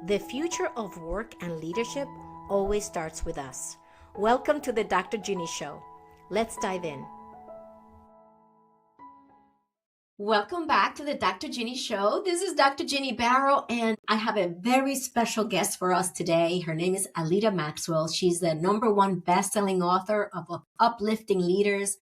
The future of work and leadership always starts with us. Welcome to the Dr. Ginny Show. Let's dive in. Welcome back to the Dr. Ginny Show. This is Dr. Ginny Baro, and I have a very special guest for us today. Her name is Aleta Maxwell. She's the #1 best-selling author of Uplifting Leaders,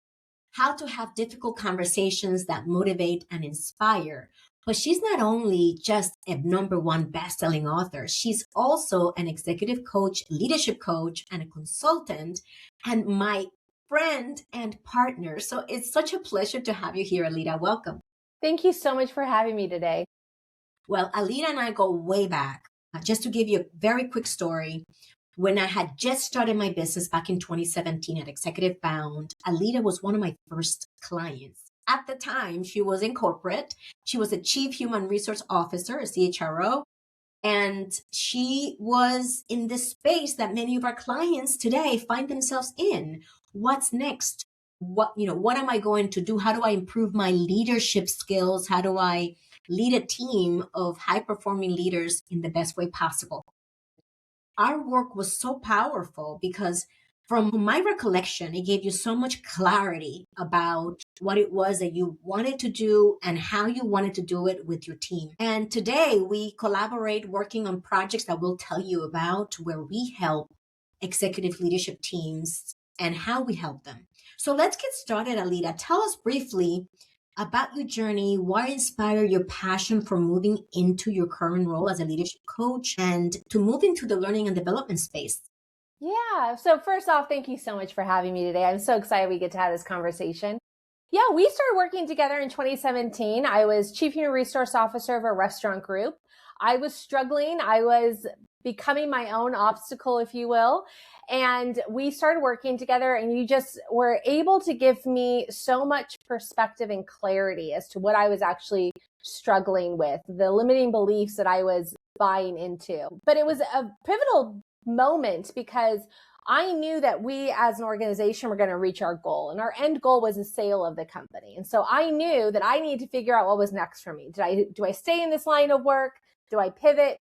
How to Have Difficult Conversations That Motivate and Inspire. But she's not only just a #1 best-selling author, she's also an executive coach, leadership coach, and a consultant, and my friend and partner. So it's such a pleasure to have you here, Aleta. Welcome. Thank you so much for having me today. Well, Aleta and I go way back. Just to give you a very quick story, when I had just started my business back in 2017 at Executive Bound, Aleta was one of my first clients. At the time, she was in corporate. She was a Chief Human Resource Officer, a CHRO, and she was in this space that many of our clients today find themselves in. What's next? What am I going to do? How do I improve my leadership skills? How do I lead a team of high-performing leaders in the best way possible? Our work was so powerful because from my recollection, it gave you so much clarity about what it was that you wanted to do and how you wanted to do it with your team. And today we collaborate working on projects that we'll tell you about, where we help executive leadership teams and how we help them. So let's get started, Aleta. Tell us briefly about your journey, what inspired your passion for moving into your current role as a leadership coach and to move into the learning and development space. Yeah. So first off, thank you so much for having me today. I'm so excited we get to have this conversation. Yeah, we started working together in 2017. I was Chief Human Resource Officer of a restaurant group. I was struggling. I was becoming my own obstacle, if you will. And we started working together, and you just were able to give me so much perspective and clarity as to what I was actually struggling with, the limiting beliefs that I was buying into. But it was a pivotal moment because I knew that we as an organization were going to reach our goal, and our end goal was the sale of the company. And so I knew that I needed to figure out what was next for me. Do I stay in this line of work? Do I pivot?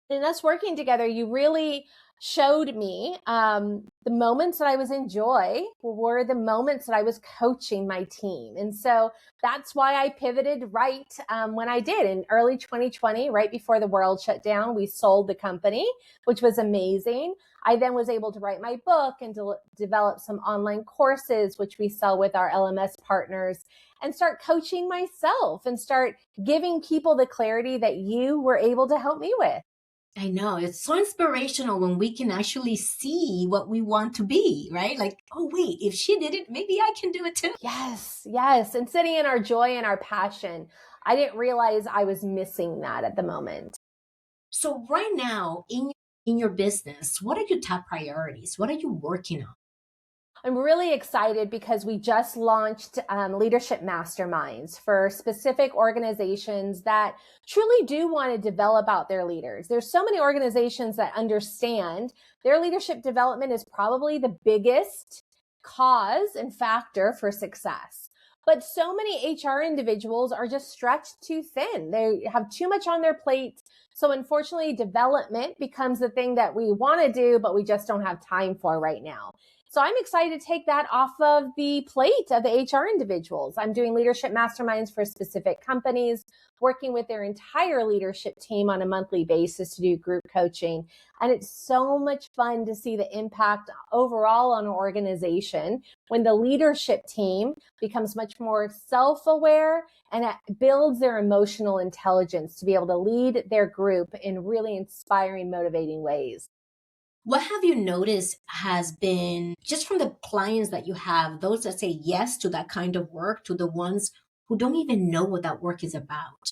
And us working together, you really showed me the moments that I was in joy were the moments that I was coaching my team. And so that's why I pivoted right when I did in early 2020, right before the world shut down. We sold the company, which was amazing. I then was able to write my book and develop some online courses, which we sell with our LMS partners, and start coaching myself and start giving people the clarity that you were able to help me with. I know. It's so inspirational when we can actually see what we want to be, right? Like, oh, wait, if she did it, maybe I can do it too. Yes. And sitting in our joy and our passion, I didn't realize I was missing that at the moment. So right now in your business, what are your top priorities? What are you working on? I'm really excited because we just launched leadership masterminds for specific organizations that truly do want to develop out their leaders. There's so many organizations that understand their leadership development is probably the biggest cause and factor for success. But so many HR individuals are just stretched too thin. They have too much on their plate. So unfortunately, development becomes the thing that we want to do, but we just don't have time for right now. So I'm excited to take that off of the plate of the HR individuals. I'm doing leadership masterminds for specific companies, working with their entire leadership team on a monthly basis to do group coaching. And it's so much fun to see the impact overall on an organization when the leadership team becomes much more self-aware and it builds their emotional intelligence to be able to lead their group in really inspiring, motivating ways. What have you noticed has been, just from the clients that you have, those that say yes to that kind of work, to the ones who don't even know what that work is about?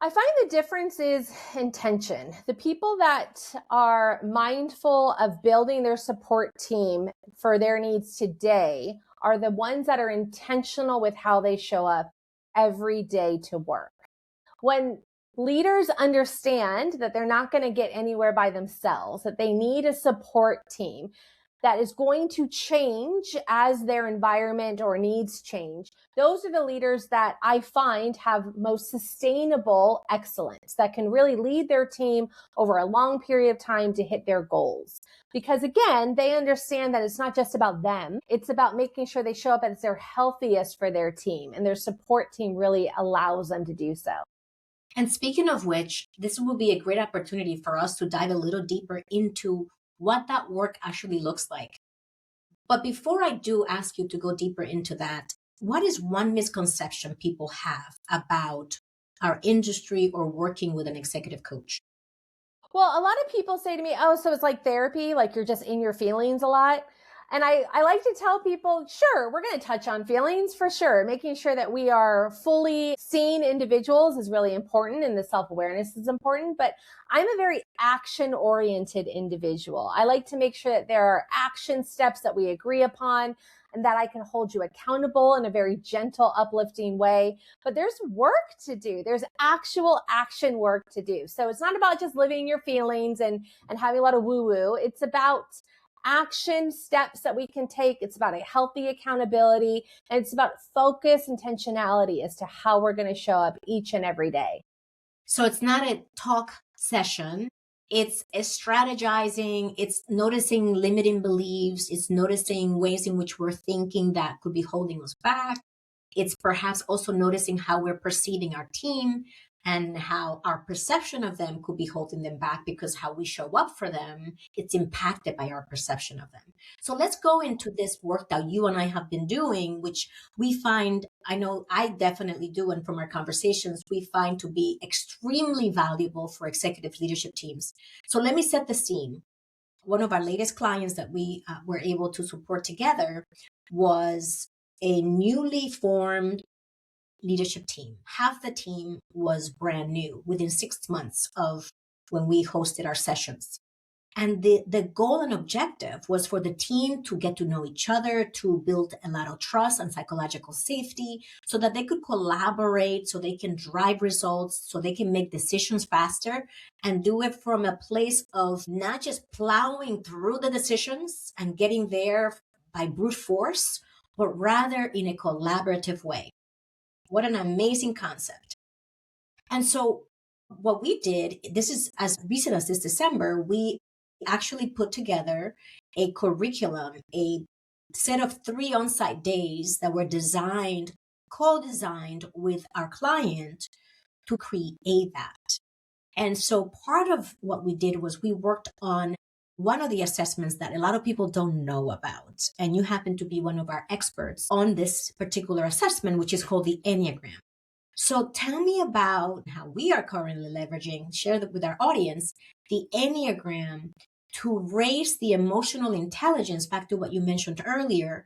I find the difference is intention. The people that are mindful of building their support team for their needs today are the ones that are intentional with how they show up every day to work. When leaders understand that they're not going to get anywhere by themselves, that they need a support team, that is going to change as their environment or needs change. Those are the leaders that I find have most sustainable excellence, that can really lead their team over a long period of time to hit their goals. Because again, they understand that it's not just about them. It's about making sure they show up as their healthiest for their team, and their support team really allows them to do so. And speaking of which, this will be a great opportunity for us to dive a little deeper into what that work actually looks like. But before I do ask you to go deeper into that, what is one misconception people have about our industry or working with an executive coach? Well, a lot of people say to me, oh, so it's like therapy, like you're just in your feelings a lot. And I like to tell people, sure, we're going to touch on feelings for sure. Making sure that we are fully seen individuals is really important, and the self-awareness is important. But I'm a very action-oriented individual. I like to make sure that there are action steps that we agree upon, and that I can hold you accountable in a very gentle, uplifting way. But there's work to do. There's actual action work to do. So it's not about just living your feelings and having a lot of woo-woo. It's about action steps that we can take. It's about a healthy accountability, and it's about focus, intentionality as to how we're going to show up each and every day. So it's not a talk session. It's a strategizing. It's noticing limiting beliefs. It's noticing ways in which we're thinking that could be holding us back. It's perhaps also noticing how we're perceiving our team and how our perception of them could be holding them back, because how we show up for them, it's impacted by our perception of them. So let's go into this work that you and I have been doing, which we find, I know I definitely do, and from our conversations, we find to be extremely valuable for executive leadership teams. So let me set the scene. One of our latest clients that we were able to support together was a newly formed leadership team. Half the team was brand new within 6 months of when we hosted our sessions. And the goal and objective was for the team to get to know each other, to build a lot of trust and psychological safety so that they could collaborate, so they can drive results, so they can make decisions faster, and do it from a place of not just plowing through the decisions and getting there by brute force, but rather in a collaborative way. What an amazing concept. And so what we did, this is as recent as this December, we actually put together a curriculum, a set of 3 on-site days that were co-designed with our client to create that. And so part of what we did was we worked on one of the assessments that a lot of people don't know about. And you happen to be one of our experts on this particular assessment, which is called the Enneagram. So tell me about how we are currently leveraging, share that with our audience, the Enneagram to raise the emotional intelligence, back to what you mentioned earlier,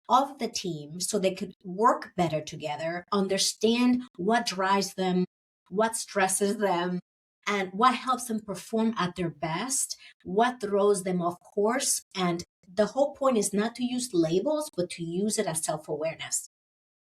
of the team so they could work better together, understand what drives them, what stresses them, and what helps them perform at their best, what throws them off course. And the whole point is not to use labels, but to use it as self-awareness.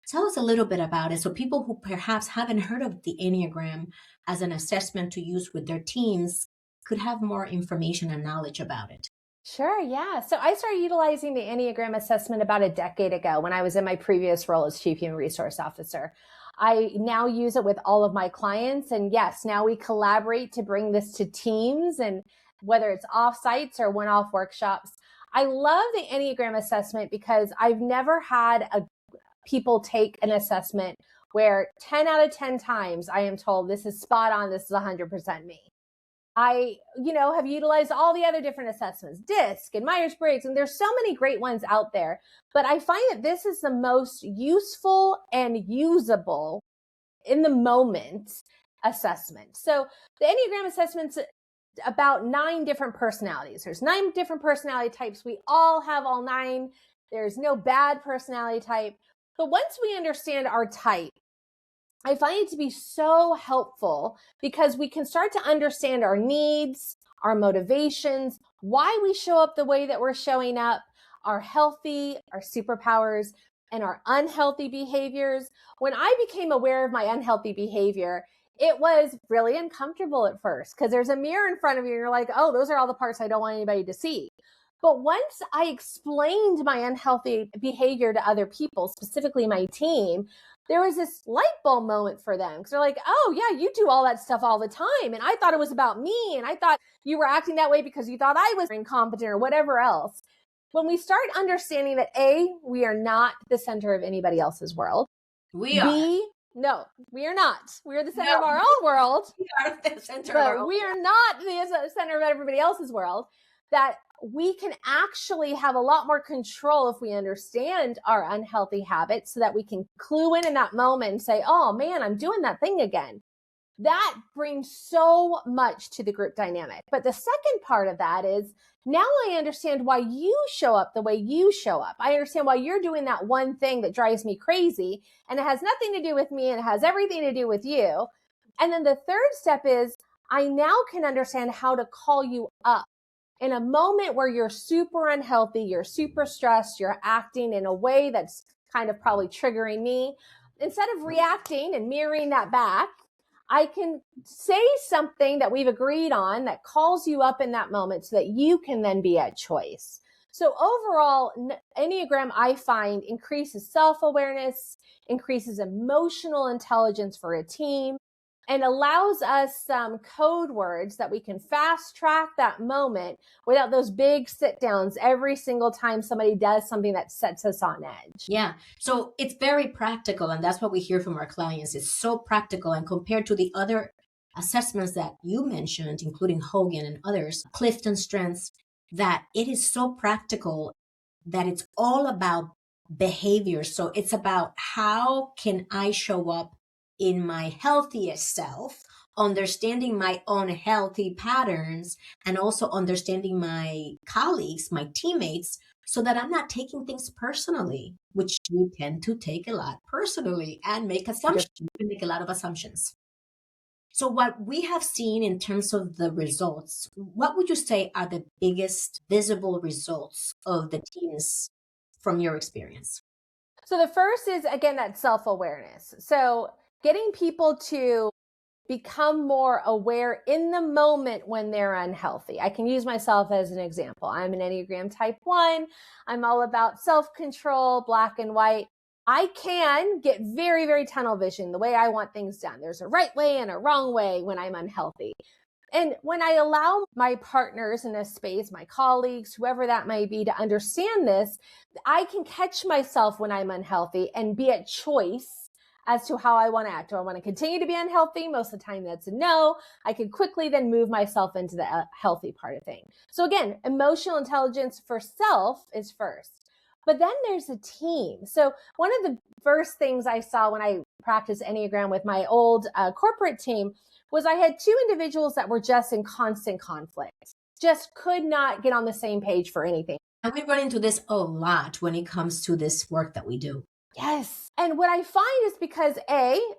Tell us a little bit about it so people who perhaps haven't heard of the Enneagram as an assessment to use with their teams could have more information and knowledge about it. Sure, yeah. So I started utilizing the Enneagram assessment about a decade ago when I was in my previous role as Chief Human Resource Officer. I now use it with all of my clients. And yes, now we collaborate to bring this to teams, and whether it's off-sites or one-off workshops. I love the Enneagram assessment because I've never had people take an assessment where 10 out of 10 times I am told this is spot on, this is 100% me. I, have utilized all the other different assessments, DISC and Myers-Briggs, and there's so many great ones out there. But I find that this is the most useful and usable in the moment assessment. So the Enneagram assessment's about 9 different personalities. There's 9 different personality types. We all have all 9. There's no bad personality type. But once we understand our type, I find it to be so helpful because we can start to understand our needs, our motivations, why we show up the way that we're showing up, our healthy, our superpowers, and our unhealthy behaviors. When I became aware of my unhealthy behavior, it was really uncomfortable at first because there's a mirror in front of you and you're like, oh, those are all the parts I don't want anybody to see. But once I explained my unhealthy behavior to other people, specifically my team, there was this light bulb moment for them. Because they're like, oh, yeah, you do all that stuff all the time. And I thought it was about me. And I thought you were acting that way because you thought I was incompetent or whatever else. When we start understanding that A, we are not the center of anybody else's world. We are. B, no, we are not. We are the center of our own world. We are the center of our But own we are not the center of everybody else's world. That we can actually have a lot more control if we understand our unhealthy habits, so that we can clue in that moment and say, oh man, I'm doing that thing again. That brings so much to the group dynamic. But the second part of that is, now I understand why you show up the way you show up. I understand why you're doing that one thing that drives me crazy, and it has nothing to do with me and it has everything to do with you. And then the third step is, I now can understand how to call you up in a moment where you're super unhealthy, you're super stressed, you're acting in a way that's kind of probably triggering me. Instead of reacting and mirroring that back, I can say something that we've agreed on that calls you up in that moment, so that you can then be at choice. So overall, Enneagram, I find, increases self-awareness, increases emotional intelligence for a team, and allows us some code words that we can fast track that moment without those big sit downs every single time somebody does something that sets us on edge. Yeah. So it's very practical. And that's what we hear from our clients. It's so practical. And compared to the other assessments that you mentioned, including Hogan and others, Clifton Strengths, that it is so practical that it's all about behavior. So it's about, how can I show up in my healthiest self, understanding my unhealthy patterns, and also understanding my colleagues, my teammates, so that I'm not taking things personally, which we tend to take a lot personally and make assumptions. We make a lot of assumptions. So what we have seen in terms of the results, what would you say are the biggest visible results of the teams from your experience? So the first is, again, that self-awareness. So getting people to become more aware in the moment when they're unhealthy. I can use myself as an example. I'm an Enneagram type 1. I'm all about self-control, black and white. I can get very, very tunnel vision the way I want things done. There's a right way and a wrong way when I'm unhealthy. And when I allow my partners in this space, my colleagues, whoever that may be, to understand this, I can catch myself when I'm unhealthy and be at choice as to how I want to act. Do I want to continue to be unhealthy? Most of the time that's a no. I can quickly then move myself into the healthy part of things. So again, emotional intelligence for self is first. But then there's a team. So one of the first things I saw when I practiced Enneagram with my old corporate team was, I had two individuals that were just in constant conflict, just could not get on the same page for anything. And we run into this a lot when it comes to this work that we do. Yes. And what I find is because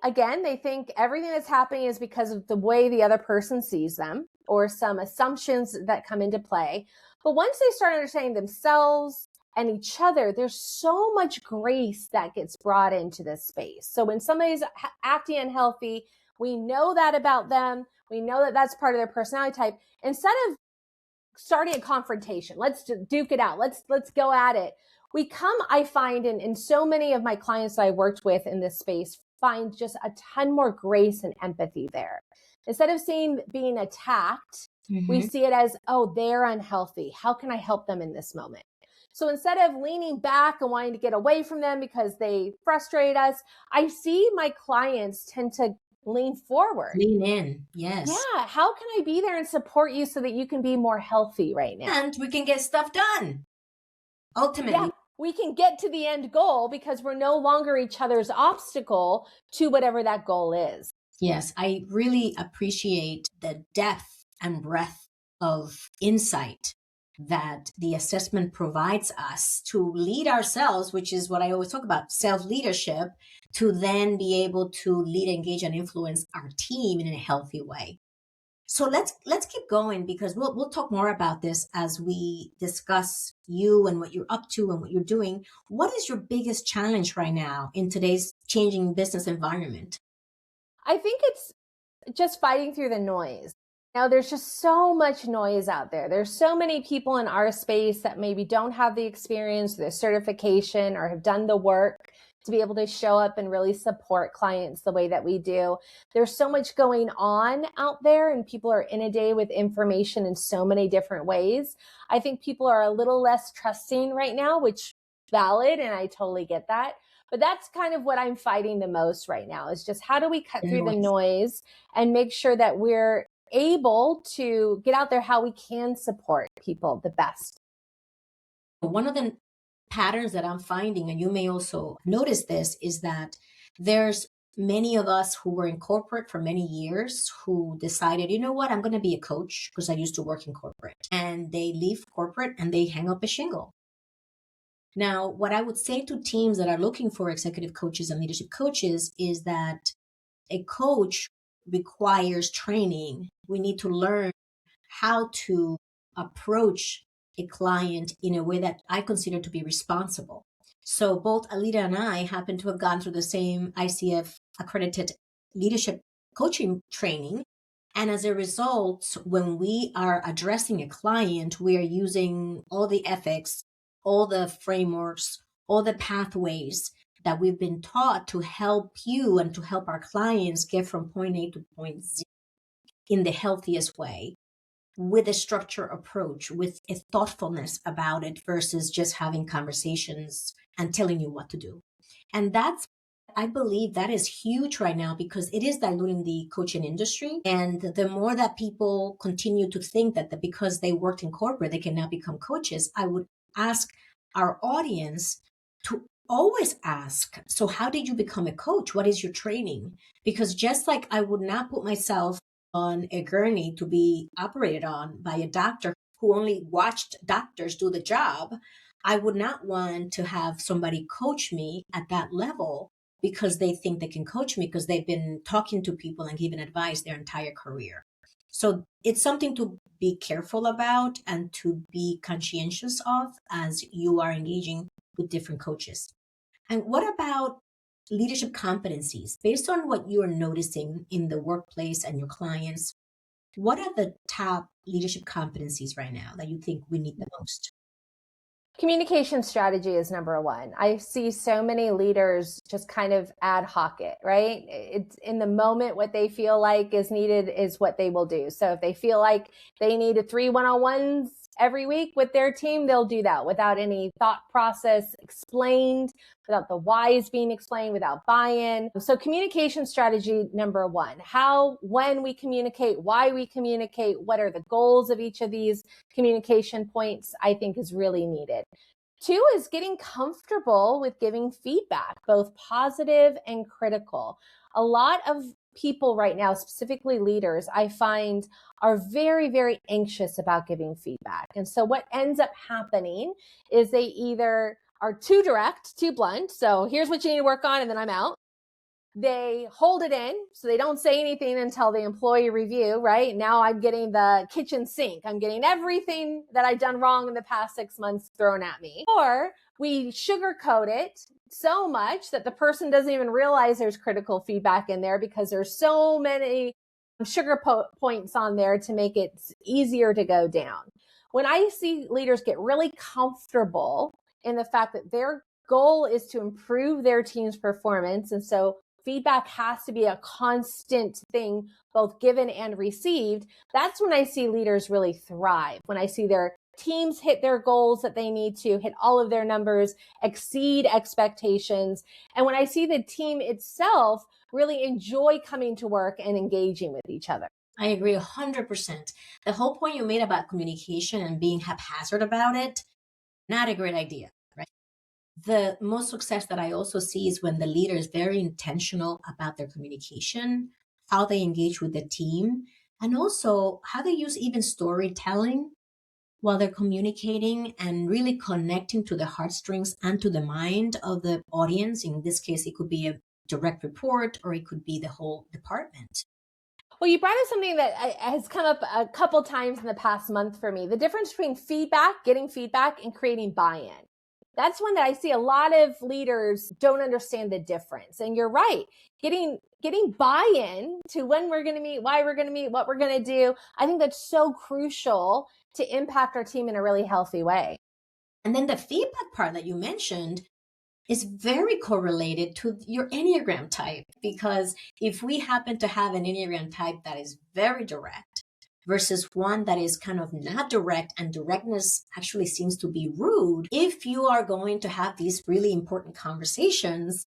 again, they think everything that's happening is because of the way the other person sees them, or some assumptions that come into play. But once they start understanding themselves and each other, there's so much grace that gets brought into this space. So when somebody's acting unhealthy, we know that about them. We know that that's part of their personality type. Instead of starting a confrontation, let's duke it out. Let's go at it. We come, I find, in so many of my clients that I worked with in this space, find just a ton more grace and empathy there. Instead of being attacked, we see it as, oh, they're unhealthy. How can I help them in this moment? So instead of leaning back and wanting to get away from them because they frustrate us, I see my clients tend to lean forward. Lean in. Yes. Yeah. How can I be there and support you so that you can be more healthy right now? And we can get stuff done. Ultimately. Yeah, we can get to the end goal because we're no longer each other's obstacle to whatever that goal is. Yes. I really appreciate the depth and breadth of insight that the assessment provides us to lead ourselves, which is what I always talk about, self-leadership, to then be able to lead, engage, and influence our team in a healthy way. So let's keep going, because we'll talk more about this as we discuss you and what you're up to and what you're doing. What is your biggest challenge right now in today's changing business environment? I think it's just fighting through the noise. Now, there's just so much noise out there. There's so many people in our space that maybe don't have the experience, the certification, or have done the work to be able to show up and really support clients the way that we do. There's so much going on out there, and people are inundated with information in so many different ways. I think people are a little less trusting right now, which is valid, and I totally get that. But that's kind of what I'm fighting the most right now, is just how do we cut through the noise and make sure that we're able to get out there how we can support people the best. One of the patterns that I'm finding, and you may also notice this, is that there's many of us who were in corporate for many years who decided, you know what, I'm going to be a coach because I used to work in corporate. And they leave corporate and they hang up a shingle. Now, what I would say to teams that are looking for executive coaches and leadership coaches is that a coach requires training. We need to learn how to approach a client in a way that I consider to be responsible. So both Aleta and I happen to have gone through the same ICF accredited leadership coaching training. And as a result, when we are addressing a client, we are using all the ethics, all the frameworks, all the pathways that we've been taught to help you and to help our clients get from point A to point Z in the healthiest way, with a structured approach, with a thoughtfulness about it versus just having conversations and telling you what to do. And I believe that is huge right now because it is diluting the coaching industry. And the more that people continue to think that because they worked in corporate, they can now become coaches, I would ask our audience to always ask, so how did you become a coach? What is your training? Because just like I would not put myself on a gurney to be operated on by a doctor who only watched doctors do the job, I would not want to have somebody coach me at that level because they think they can coach me because they've been talking to people and giving advice their entire career. So it's something to be careful about and to be conscientious of as you are engaging with different coaches. And what about leadership competencies? Based on what you're noticing in the workplace and your clients, what are the top leadership competencies right now that you think we need the most? Communication strategy is number one. I see so many leaders just kind of ad hoc it, right? It's in the moment, what they feel like is needed is what they will do. So if they feel like they need 3 one-on-ones every week with their team, they'll do that without any thought process explained, without the whys being explained, without buy-in. So communication strategy, number one, how, when we communicate, why we communicate, what are the goals of each of these communication points, I think is really needed. 2 is getting comfortable with giving feedback, both positive and critical. A lot of people right now, specifically leaders, I find are very, very anxious about giving feedback. And so what ends up happening is they either are too direct, too blunt. So here's what you need to work on, and then I'm out. They hold it in, so they don't say anything until the employee review, right? Now I'm getting the kitchen sink. I'm getting everything that I've done wrong in the past 6 months thrown at me. Or we sugarcoat it so much that the person doesn't even realize there's critical feedback in there because there's so many sugar points on there to make it easier to go down. When I see leaders get really comfortable in the fact that their goal is to improve their team's performance, and so feedback has to be a constant thing, both given and received, that's when I see leaders really thrive. When I see their teams hit their goals that they need to, hit all of their numbers, exceed expectations. And when I see the team itself really enjoy coming to work and engaging with each other. I agree 100%. The whole point you made about communication and being haphazard about it, not a great idea, right? The most success that I also see is when the leader is very intentional about their communication, how they engage with the team, and also how they use even storytelling while they're communicating and really connecting to the heartstrings and to the mind of the audience. In this case, it could be a direct report or it could be the whole department. Well, you brought up something that has come up a couple times in the past month for me, the difference between feedback, getting feedback, and creating buy-in. That's one that I see a lot of leaders don't understand the difference. And you're right, getting getting buy-in to when we're going to meet, why we're going to meet, what we're going to do. I think that's so crucial to impact our team in a really healthy way. And then the feedback part that you mentioned is very correlated to your Enneagram type, because if we happen to have an Enneagram type that is very direct versus one that is kind of not direct, and directness actually seems to be rude, if you are going to have these really important conversations,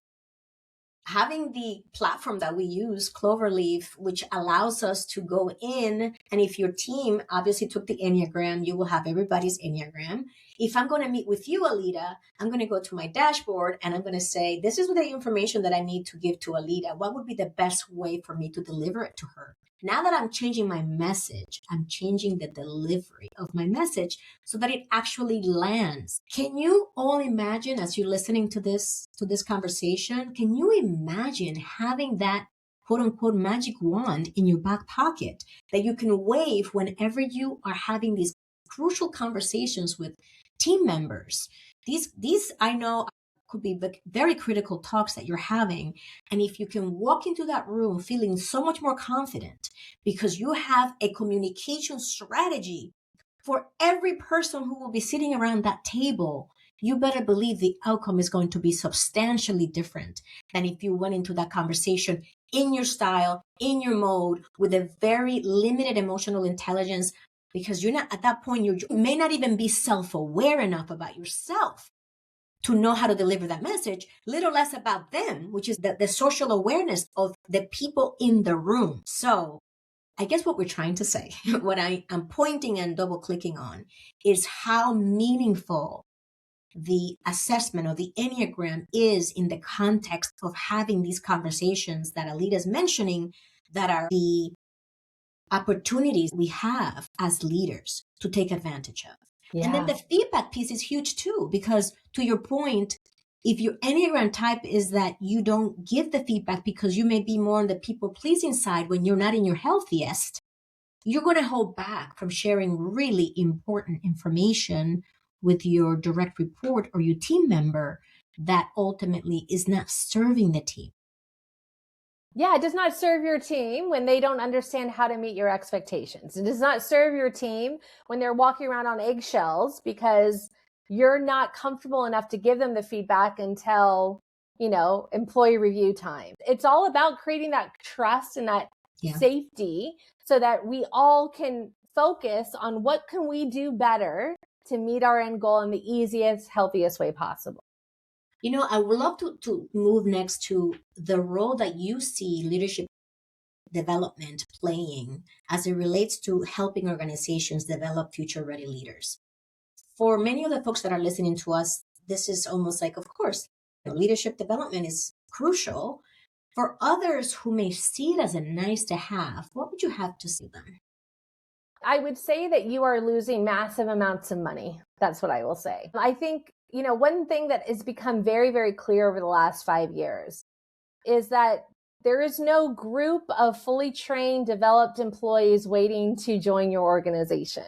having the platform that we use, Cloverleaf, which allows us to go in, and if your team obviously took the Enneagram, you will have everybody's Enneagram. If I'm going to meet with you, Aleta, I'm going to go to my dashboard and I'm going to say, this is the information that I need to give to Aleta. What would be the best way for me to deliver it to her? Now that I'm changing my message, I'm changing the delivery of my message so that it actually lands. Can you all imagine, as you're listening to this conversation, can you imagine having that quote unquote magic wand in your back pocket that you can wave whenever you are having these crucial conversations with team members? These I know could be very critical talks that you're having. And if you can walk into that room feeling so much more confident because you have a communication strategy for every person who will be sitting around that table, you better believe the outcome is going to be substantially different than if you went into that conversation in your style, in your mode, with a very limited emotional intelligence, because you're not, at that point, you may not even be self-aware enough about yourself to know how to deliver that message, little less about them, which is the social awareness of the people in the room. So I guess what we're trying to say, what I'm pointing and double clicking on, is how meaningful the assessment of the Enneagram is in the context of having these conversations that Aleta's mentioning, that are the opportunities we have as leaders to take advantage of. Yeah. And then the feedback piece is huge too, because to your point, if your Enneagram type is that you don't give the feedback because you may be more on the people-pleasing side when you're not in your healthiest, you're going to hold back from sharing really important information with your direct report or your team member that ultimately is not serving the team. Yeah, it does not serve your team when they don't understand how to meet your expectations. It does not serve your team when they're walking around on eggshells because you're not comfortable enough to give them the feedback until, employee review time. It's all about creating that trust and that safety so that we all can focus on what can we do better to meet our end goal in the easiest, healthiest way possible. I would love to move next to the role that you see leadership development playing as it relates to helping organizations develop future-ready leaders. For many of the folks that are listening to us, this is almost like, of course, leadership development is crucial. For others who may see it as a nice to have, what would you have to say to them? I would say that you are losing massive amounts of money. That's what I will say. I think, one thing that has become very, very clear over the last 5 years is that there is no group of fully trained, developed employees waiting to join your organization.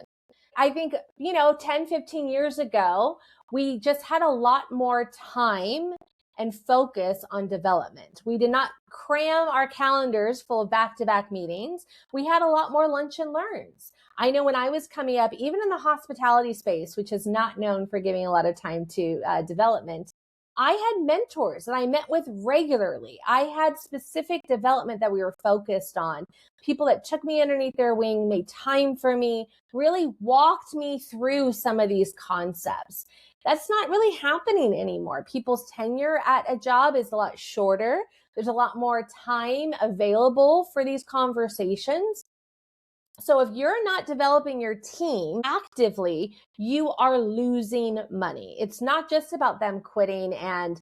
I think, 10, 15 years ago, we just had a lot more time and focus on development. We did not cram our calendars full of back-to-back meetings. We had a lot more lunch and learns. I know when I was coming up, even in the hospitality space, which is not known for giving a lot of time to development, I had mentors that I met with regularly. I had specific development that we were focused on. People that took me underneath their wing, made time for me, really walked me through some of these concepts. That's not really happening anymore. People's tenure at a job is a lot shorter. There's a lot more time available for these conversations. So if you're not developing your team actively, you are losing money. It's not just about them quitting and,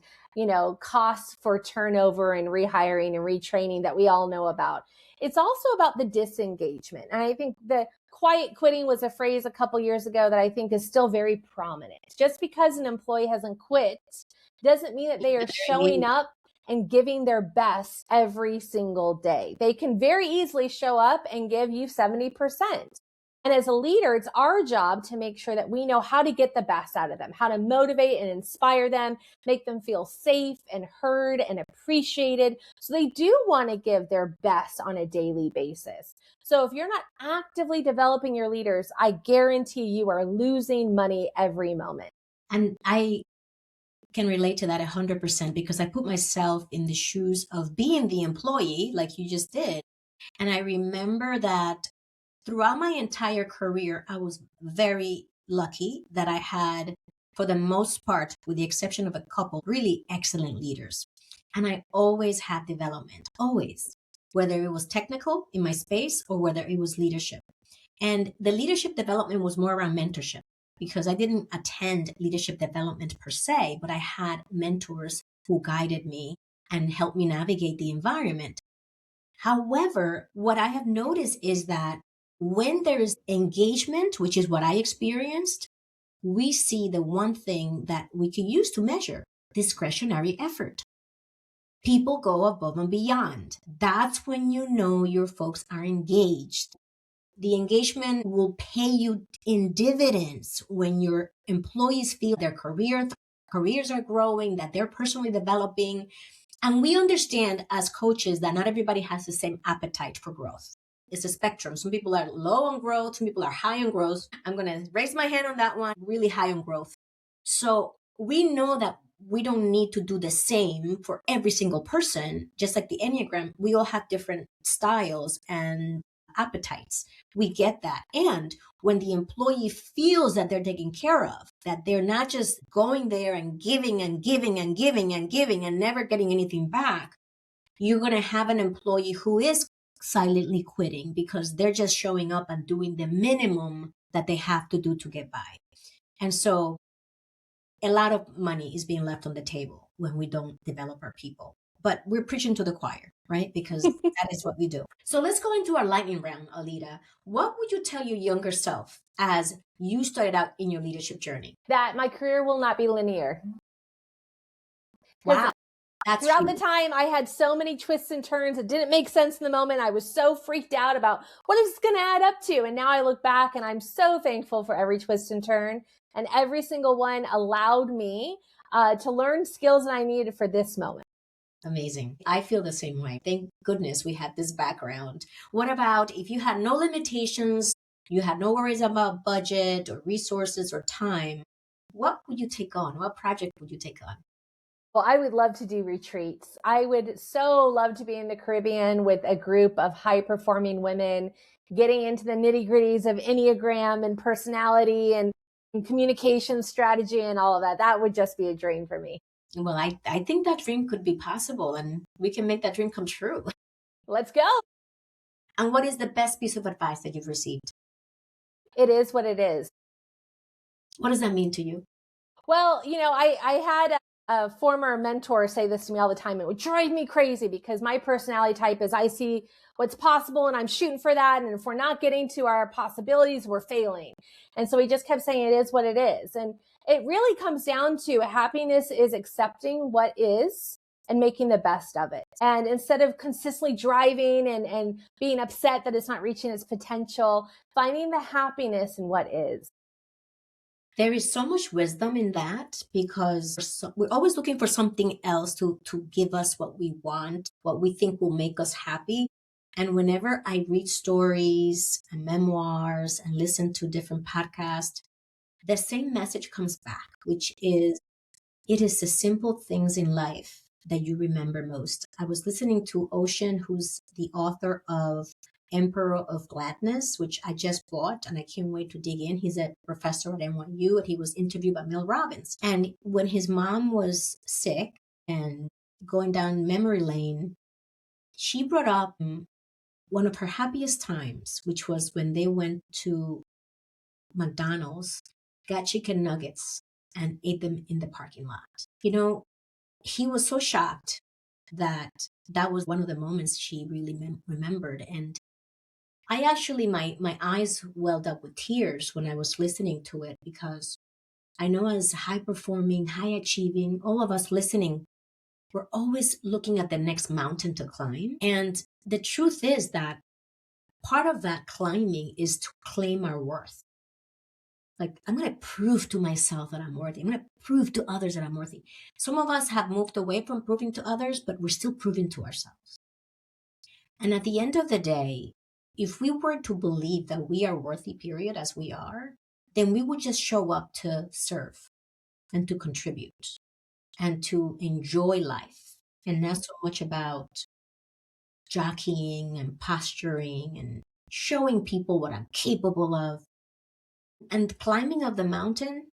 costs for turnover and rehiring and retraining that we all know about. It's also about the disengagement. And I think the quiet quitting was a phrase a couple years ago that I think is still very prominent. Just because an employee hasn't quit doesn't mean that they are showing up and giving their best every single day. They can very easily show up and give you 70%. And as a leader, it's our job to make sure that we know how to get the best out of them, how to motivate and inspire them, make them feel safe and heard and appreciated. So they do want to give their best on a daily basis. So if you're not actively developing your leaders, I guarantee you are losing money every moment. And I can relate to that 100% because I put myself in the shoes of being the employee like you just did. And I remember that throughout my entire career, I was very lucky that I had, for the most part, with the exception of a couple, really excellent leaders. And I always had development, always, whether it was technical in my space or whether it was leadership. And the leadership development was more around mentorship because I didn't attend leadership development per se, but I had mentors who guided me and helped me navigate the environment. However, what I have noticed is that when there is engagement, which is what I experienced, we see the one thing that we can use to measure: discretionary effort. People go above and beyond. That's when you know your folks are engaged. The engagement will pay you in dividends when your employees feel their careers are growing, that they're personally developing. And we understand as coaches that not everybody has the same appetite for growth. It's a spectrum. Some people are low on growth, some people are high on growth. I'm going to raise my hand on that one, really high on growth. So we know that we don't need to do the same for every single person. Just like the Enneagram, we all have different styles and appetites. We get that. And when the employee feels that they're taken care of, that they're not just going there and giving and giving and giving and giving and never getting anything back, you're going to have an employee who is silently quitting because they're just showing up and doing the minimum that they have to do to get by. And so a lot of money is being left on the table when we don't develop our people. But we're preaching to the choir, right? Because that is what we do. So let's go into our lightning round, Aleta. What would you tell your younger self as you started out in your leadership journey? That my career will not be linear. Wow. That's throughout huge. the time, I had so many twists and turns. It didn't make sense in the moment. I was so freaked out about what is this going to add up to. And now I look back and I'm so thankful for every twist and turn. And every single one allowed me to learn skills that I needed for this moment. Amazing. I feel the same way. Thank goodness we had this background. What about if you had no limitations, you had no worries about budget or resources or time, what would you take on? What project would you take on? Well, I would love to do retreats. I would so love to be in the Caribbean with a group of high-performing women, getting into the nitty-gritties of Enneagram and personality and communication strategy and all of that. That would just be a dream for me. Well, I think that dream could be possible and we can make that dream come true. Let's go. And what is the best piece of advice that you've received? It is what it is. What does that mean to you? Well, I had a former mentor say this to me all the time. It would drive me crazy because my personality type is I see what's possible and I'm shooting for that. And if we're not getting to our possibilities, we're failing. And so he just kept saying it is what it is. And it really comes down to happiness is accepting what is and making the best of it. And instead of consistently driving and being upset that it's not reaching its potential, finding the happiness in what is. There is so much wisdom in that because we're always looking for something else to give us what we want, what we think will make us happy. And whenever I read stories and memoirs and listen to different podcasts, the same message comes back, which is, it is the simple things in life that you remember most. I was listening to Ocean, who's the author of Emperor of Gladness, which I just bought and I can't wait to dig in. He's a professor at NYU and he was interviewed by Mel Robbins. And when his mom was sick and going down memory lane, she brought up one of her happiest times, which was when they went to McDonald's, got chicken nuggets and ate them in the parking lot. He was so shocked that that was one of the moments she really remembered. And I actually, my eyes welled up with tears when I was listening to it because I know as high performing, high achieving, all of us listening, we're always looking at the next mountain to climb. And the truth is that part of that climbing is to claim our worth. Like, I'm going to prove to myself that I'm worthy. I'm going to prove to others that I'm worthy. Some of us have moved away from proving to others, but we're still proving to ourselves. And at the end of the day, if we were to believe that we are worthy, period, as we are, then we would just show up to serve and to contribute and to enjoy life. And not so much about jockeying and posturing and showing people what I'm capable of. And climbing of the mountain,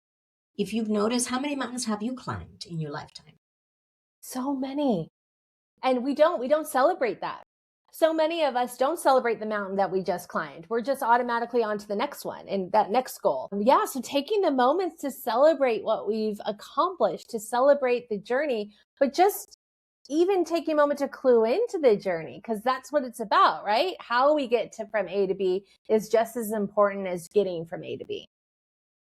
if you've noticed, how many mountains have you climbed in your lifetime? So many. And we don't celebrate that. So many of us don't celebrate the mountain that we just climbed. We're just automatically on to the next one and that next goal. Yeah. So taking the moments to celebrate what we've accomplished, to celebrate the journey, but just even taking a moment to clue into the journey, because that's what it's about, right? How we get from A to B is just as important as getting from A to B.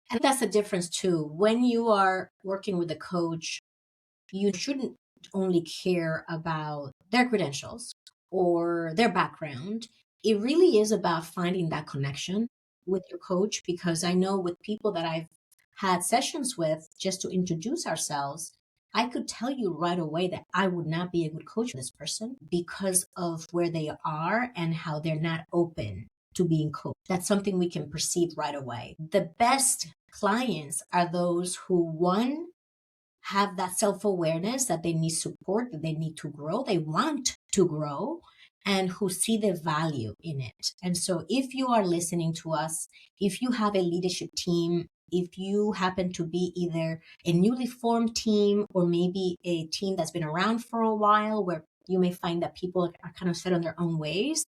And that's the difference too. When you are working with a coach, you shouldn't only care about their credentials or their background. It really is about finding that connection with your coach, because I know with people that I've had sessions with, just to introduce ourselves, I could tell you right away that I would not be a good coach for this person because of where they are and how they're not open to being coached. That's something we can perceive right away. The best clients are those who, one, have that self-awareness that they need support, that they need to grow, they want to grow, and who see the value in it. And so if you are listening to us, if you have a leadership team, if you happen to be either a newly formed team or maybe a team that's been around for a while, where you may find that people are kind of set on their own ways,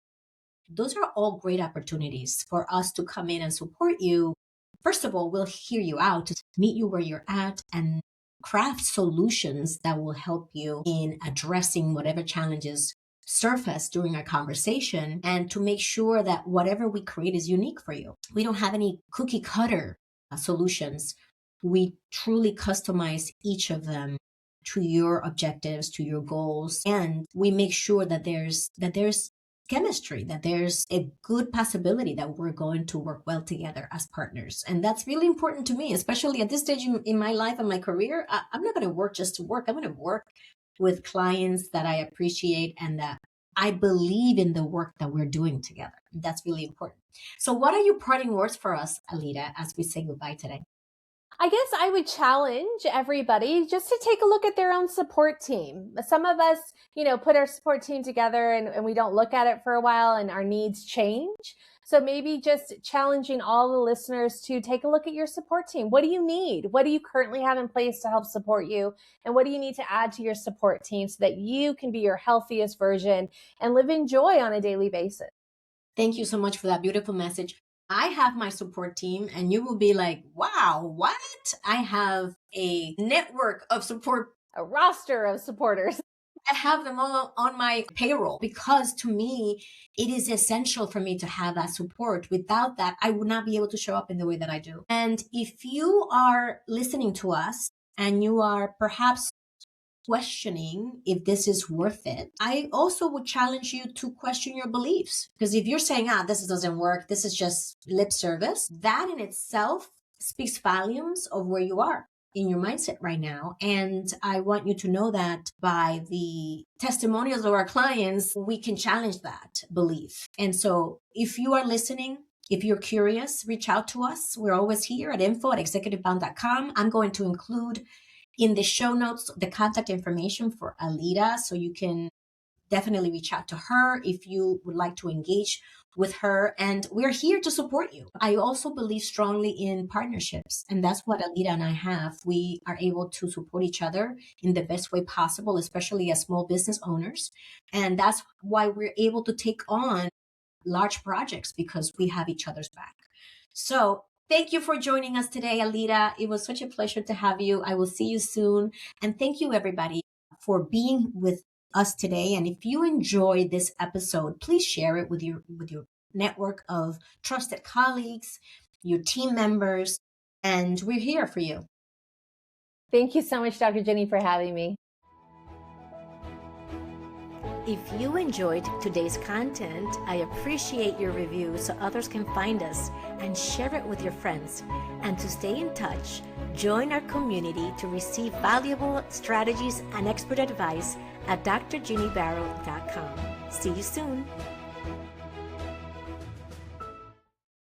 those are all great opportunities for us to come in and support you. First of all, we'll hear you out, to meet you where you're at, and craft solutions that will help you in addressing whatever challenges surface during our conversation, and to make sure that whatever we create is unique for you. We don't have any cookie cutter solutions. We truly customize each of them to your objectives, to your goals, and we make sure that there's chemistry, that there's a good possibility that we're going to work well together as partners. And that's really important to me, especially at this stage in my life and my career. I'm not going to work just to work. I'm going to work with clients that I appreciate and that I believe in the work that we're doing together. That's really important. So what are your parting words for us, Aleta, as we say goodbye today? I guess I would challenge everybody just to take a look at their own support team. Some of us, put our support team together and we don't look at it for a while and our needs change. So maybe just challenging all the listeners to take a look at your support team. What do you need? What do you currently have in place to help support you? And what do you need to add to your support team so that you can be your healthiest version and live in joy on a daily basis? Thank you so much for that beautiful message. I have my support team, and you will be like, wow, what? I have a network of support, a roster of supporters. I have them all on my payroll, because to me, it is essential for me to have that support. Without that, I would not be able to show up in the way that I do. And if you are listening to us and you are perhaps questioning if this is worth it, I also would challenge you to question your beliefs. Because if you're saying, this doesn't work, this is just lip service, that in itself speaks volumes of where you are in your mindset right now. And I want you to know that by the testimonials of our clients, we can challenge that belief. And so if you are listening, if you're curious, reach out to us. We're always here at info@executivebound.com. I'm going to include in the show notes the contact information for Aleta, so you can definitely reach out to her if you would like to engage with her. And we're here to support you. I also believe strongly in partnerships, and that's what Aleta and I have. We are able to support each other in the best way possible, especially as small business owners. And that's why we're able to take on large projects, because we have each other's back. So thank you for joining us today, Aleta. It was such a pleasure to have you. I will see you soon. And thank you, everybody, for being with us today. And if you enjoyed this episode, please share it with your network of trusted colleagues, your team members, and we're here for you. Thank you so much, Dr. Ginny, for having me. If you enjoyed today's content, I appreciate your review so others can find us and share it with your friends. And to stay in touch, join our community to receive valuable strategies and expert advice at drginnybaro.com. See you soon.